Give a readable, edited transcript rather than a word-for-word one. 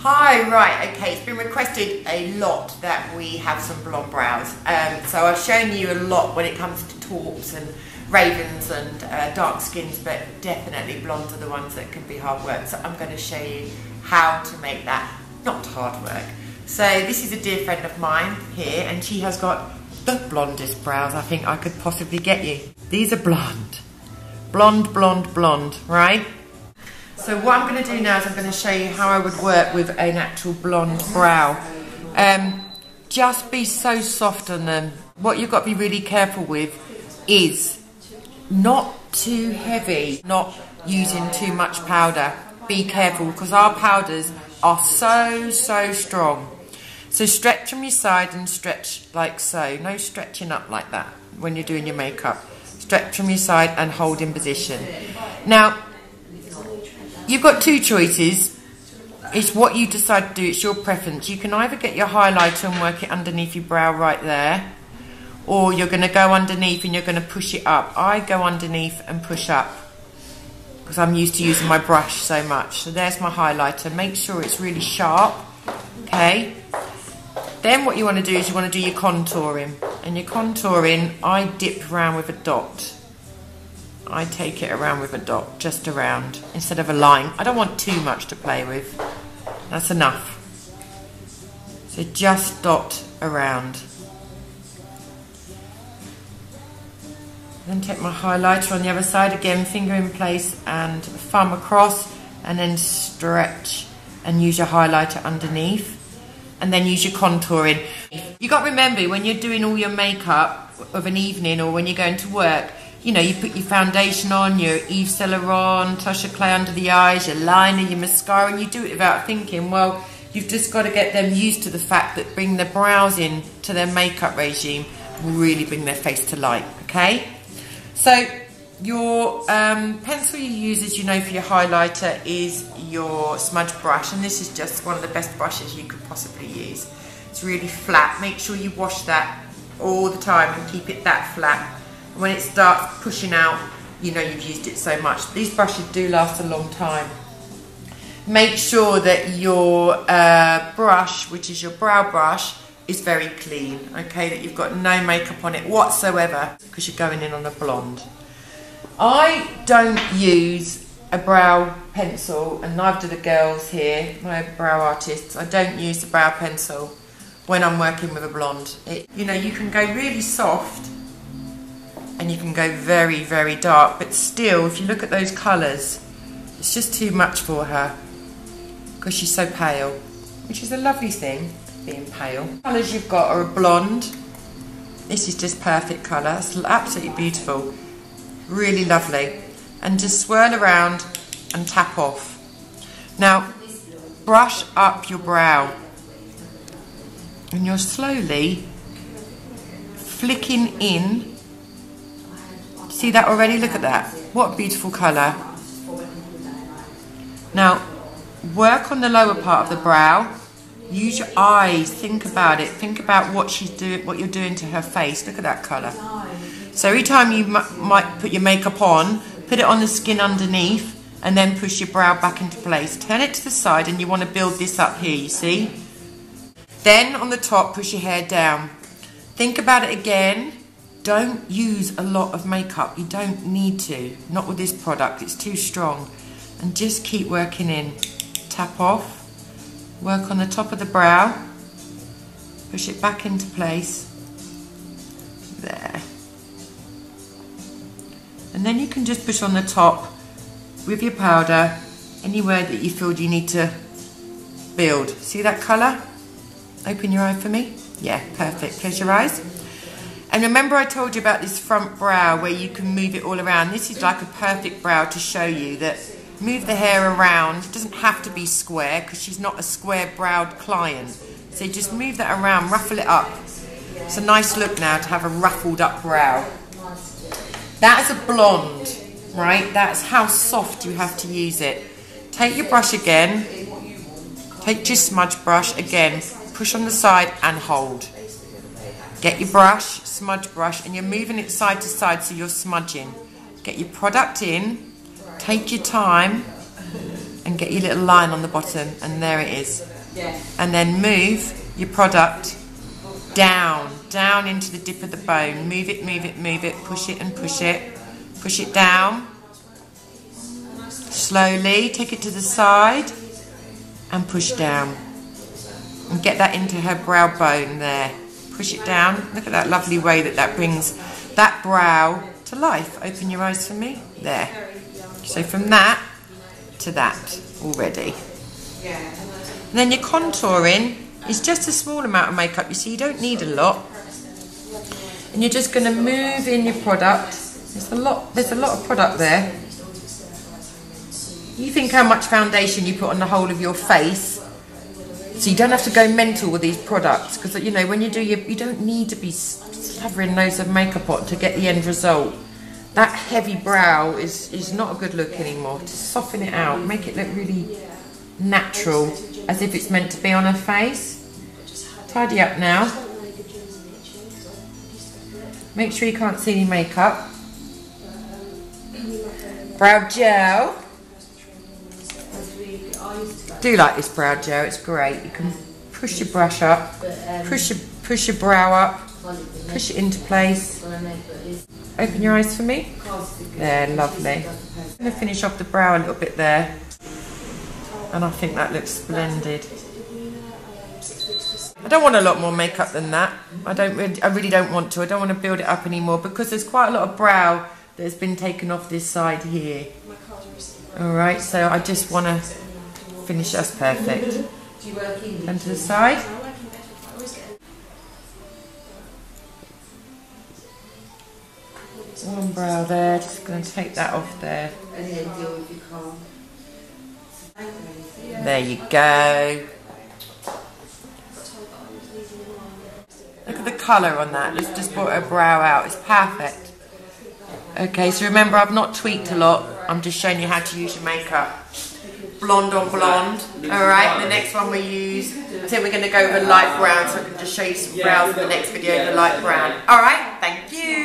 Hi, right, okay, it's been requested a lot that we have some blonde brows. So I've shown you a lot when it comes to taups and ravens and dark skins, but definitely blondes are the ones that can be hard work. So I'm going to show you how to make that not hard work. So this is a dear friend of mine here, and she has got the blondest brows I think I could possibly get you. These are blonde. Blonde, blonde, blonde, right? So what I'm going to do now is I'm going to show you how I would work with an actual blonde brow. Just be so soft on them. What you've got to be really careful with is not too heavy, not using too much powder. Be careful because our powders are so strong. So stretch from your side and stretch like so. No stretching up like that when you're doing your makeup. Stretch from your side and hold in position. Now, you've got two choices. It's what you decide to do. It's your preference. You can either get your highlighter and work it underneath your brow right there, or you're going to go underneath and you're going to push it up. I go underneath and push up because I'm used to using my brush so much. So there's my highlighter. Make sure it's really sharp. Okay. Then what you want to do is you want to do your contouring. And your contouring, I dip around with a dot. I take it around with a dot, just around, instead of a line. I don't want too much to play with. That's enough. So just dot around. Then take my highlighter on the other side, again, finger in place and thumb across, and then stretch and use your highlighter underneath. And then use your contouring. You got to remember, when you're doing all your makeup of an evening or when you're going to work, you know, you put your foundation on, your Yves Saint Laurent, Tosha Clay under the eyes, your liner, your mascara, and you do it without thinking. Well, you've just got to get them used to the fact that bringing their brows in to their makeup regime will really bring their face to light, okay? So your pencil you use, as you know, for your highlighter is your smudge brush, and this is just one of the best brushes you could possibly use. It's really flat. Make sure you wash that all the time and keep it that flat. When it starts pushing out, you know you've used it so much. These brushes do last a long time. Make sure that your brush, which is your brow brush, is very clean, okay, that you've got no makeup on it whatsoever because you're going in on a blonde. I don't use a brow pencil, and neither do the girls here, my brow artists. I don't use the brow pencil when I'm working with a blonde. You know, you can go really soft and you can go very dark, but still, if you look at those colours, it's just too much for her because she's so pale, which is a lovely thing, being pale. The colours you've got are a blonde. This is just perfect colour. It's absolutely beautiful. Really lovely. And just swirl around and tap off. Now, brush up your brow. And you're slowly flicking in. See that already? Look at that. What a beautiful colour. Now, work on the lower part of the brow. Use your eyes. Think about it. Think about what she's doing, what you're doing to her face. Look at that colour. So every time you might put your makeup on, put it on the skin underneath and then push your brow back into place. Turn it to the side and you want to build this up here, you see? Then on the top, push your hair down. Think about it again. Don't use a lot of makeup. You don't need to. Not with this product. It's too strong. And just keep working in. Tap off. Work on the top of the brow. Push it back into place. There. And then you can just push on the top with your powder anywhere that you feel you need to build. See that colour? Open your eye for me. Yeah, perfect. Close your eyes. And remember I told you about this front brow where you can move it all around. This is like a perfect brow to show you that move the hair around. It doesn't have to be square because she's not a square browed client. So just move that around, ruffle it up. It's a nice look now to have a ruffled up brow. That is a blonde, right? That's how soft you have to use it. Take your brush again. Take your smudge brush again. Push on the side and hold. Get your brush, smudge brush, and you're moving it side to side so you're smudging. Get your product in. Take your time and get your little line on the bottom, and there it is. and then move your product down into the dip of the bone. Move it, push it and push it. Push it down. Slowly take it to the side and push down. And get that into her brow bone there. Push it down. Look at that lovely way that brings that brow to life. Open your eyes for me. There. So from that to that already. And then your contouring is just a small amount of makeup. You see, you don't need a lot. And you're just going to move in your product. There's a lot of product there. You think how much foundation you put on the whole of your face. So you don't have to go mental with these products, because you know when you do you don't need to be slathering loads of makeup on to get the end result. That heavy brow is not a good look anymore. To soften it out, make it look really natural, as if it's meant to be on her face. Tidy up now. Make sure you can't see any makeup. Brow gel. Do like this brow gel, it's great. You can push your brush up, push your brow up, push it into place. Open your eyes for me. There, lovely. I'm going to finish off the brow a little bit there, and I think that looks splendid. I don't want a lot more makeup than that. I really don't want to. I don't want to build it up anymore, because there's quite a lot of brow that has been taken off this side here. Alright, so I just want to finish that's perfect. Then to the side. One brow there, just going to take that off there. There you go. Look at the colour on that. Let's just brought her brow out. It's perfect. Okay, so remember, I've not tweaked a lot. I'm just showing you how to use your makeup. Blonde on blonde. Alright, the next one we use, I think we're going to go with a light brown, so I can just show you some brows in the next video with a light brown. Alright, thank you.